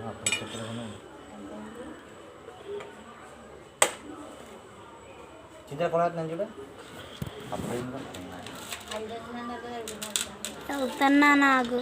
అప్పుడు చెప్పిన చింతల కొనాలి నేను చూడ అప్పుడు చదువుతున్నా నాకు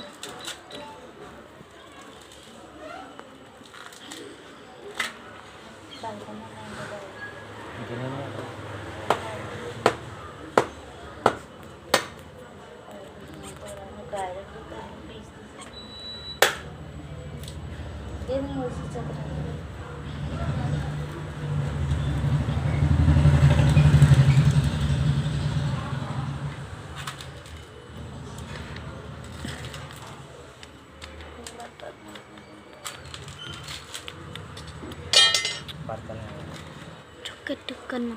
చుక్కట్టుకున్నా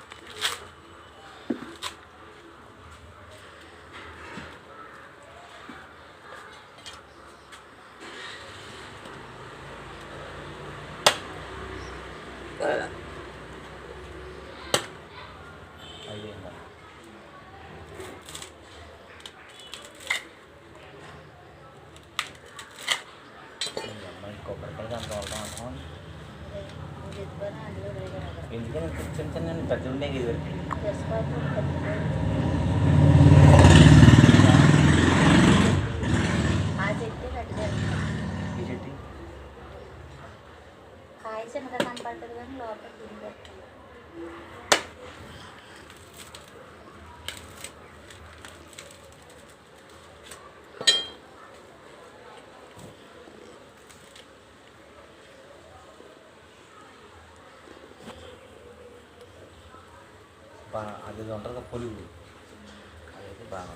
ఎందుకని చిన్న చిన్న పెద్ద ఉండే ఇది చెట్టు కాయ చిన్నగా కనపడుతుంది కానీ లోపల తిరిగి బాగా అది ఉంటుంది పొలుగు అదైతే బాగా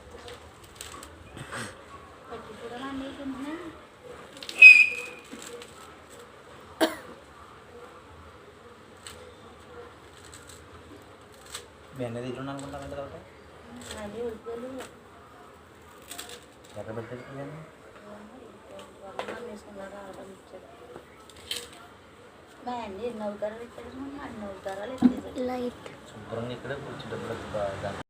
మీ అన్నది ఇల్లు అనుకుంటానంటే తర్వాత ఎక్కడ పెట్టేది లైట్ శుభ్రంగా ఇక్కడే కూర్చుంటే